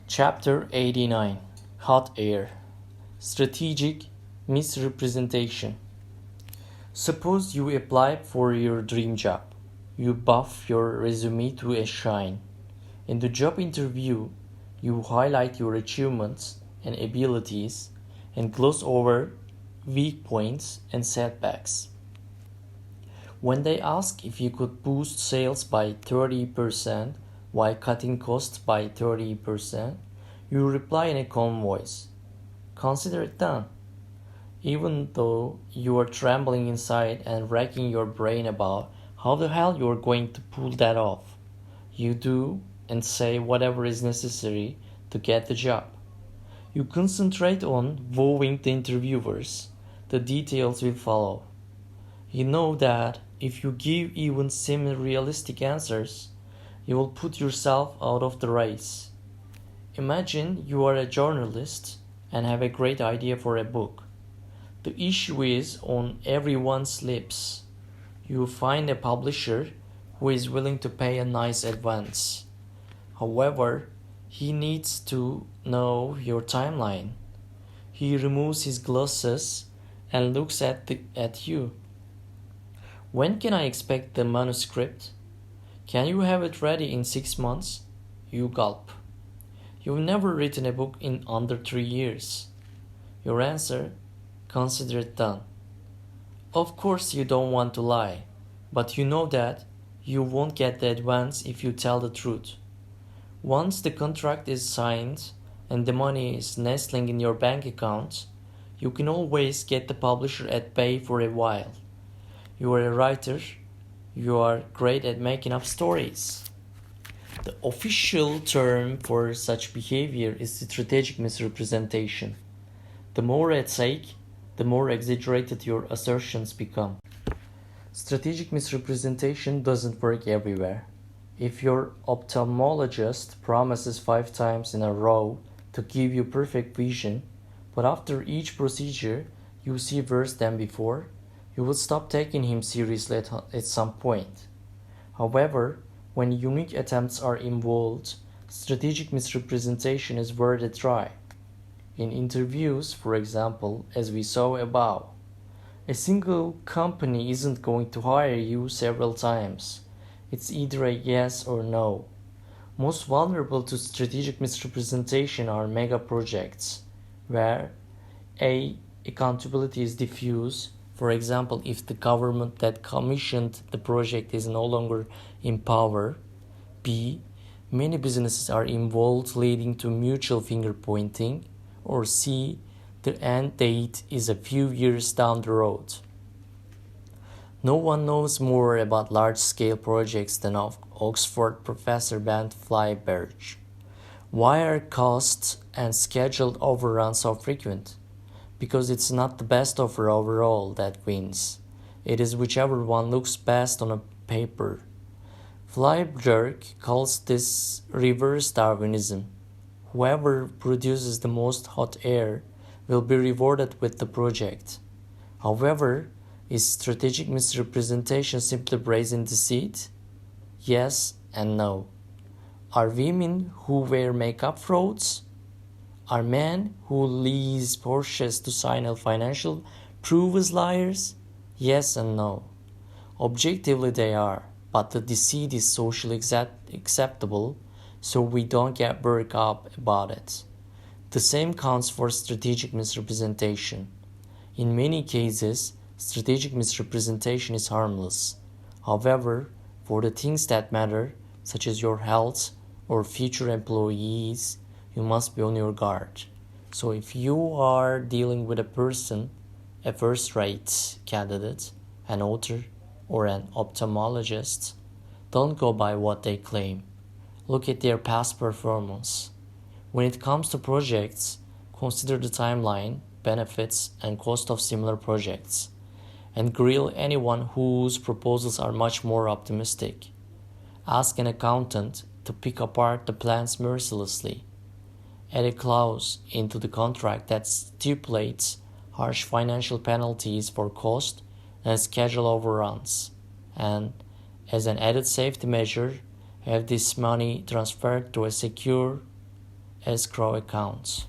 Chapter 89 Hot Air Strategic Misrepresentation. Suppose you apply for your dream job. You buff your resume to a shine. In the job interview, you highlight your achievements and abilities and gloss over weak points and setbacks. When they ask if you could boost sales by 30% while cutting costs by 30%, you reply in a calm voice. Consider it done. Even though you are trembling inside and racking your brain about how the hell you are going to pull that off, you do and say whatever is necessary to get the job. You concentrate on wowing the interviewers. The details will follow. You know that if you give even semi-realistic answers, you will put yourself out of the race. Imagine you are a journalist and have a great idea for a book. The issue is on everyone's lips. You find a publisher who is willing to pay a nice advance. However, he needs to know your timeline. He removes his glasses and looks at you. When can I expect the manuscript? Can you have it ready in 6 months? You gulp. You've never written a book in under 3 years. Your answer? Consider it done. Of course you don't want to lie, but you know that you won't get the advance if you tell the truth. Once the contract is signed and the money is nestling in your bank account, you can always get the publisher at bay for a while. You are a writer. You are great at making up stories. The official term for such behavior is strategic misrepresentation. The more at stake, the more exaggerated your assertions become. Strategic misrepresentation doesn't work everywhere. If your ophthalmologist promises 5 times in a row to give you perfect vision, but after each procedure you see worse than before, you will stop taking him seriously at some point. However, when unique attempts are involved, strategic misrepresentation is worth a try. In interviews, for example, as we saw above, a single company isn't going to hire you several times. It's either a yes or no. Most vulnerable to strategic misrepresentation are mega projects, where A. Accountability is diffuse. For example, if the government that commissioned the project is no longer in power. B. Many businesses are involved, leading to mutual finger pointing. Or C. The end date is a few years down the road. No one knows more about large-scale projects than Oxford professor Ben Flyberg. Why are costs and scheduled overruns so frequent? Because it's not the best offer overall that wins. It is whichever one looks best on a paper. Flyberg calls this reverse Darwinism. Whoever produces the most hot air will be rewarded with the project. However, is strategic misrepresentation simply brazen deceit? Yes and no. Are women who wear makeup frauds? Are men who lease Porsches to sign a financial prove liars? Yes and no. Objectively they are, but the deceit is socially acceptable, so we don't get worked up about it. The same counts for strategic misrepresentation. In many cases, strategic misrepresentation is harmless. However, for the things that matter, such as your health or future employees, you must be on your guard. So if you are dealing with a person, a first-rate candidate, an author, or an ophthalmologist, don't go by what they claim. Look at their past performance. When it comes to projects, consider the timeline, benefits, and cost of similar projects, and grill anyone whose proposals are much more optimistic. Ask an accountant to pick apart the plans mercilessly. Add a clause into the contract that stipulates harsh financial penalties for cost and schedule overruns, and, as an added safety measure, have this money transferred to a secure escrow accounts.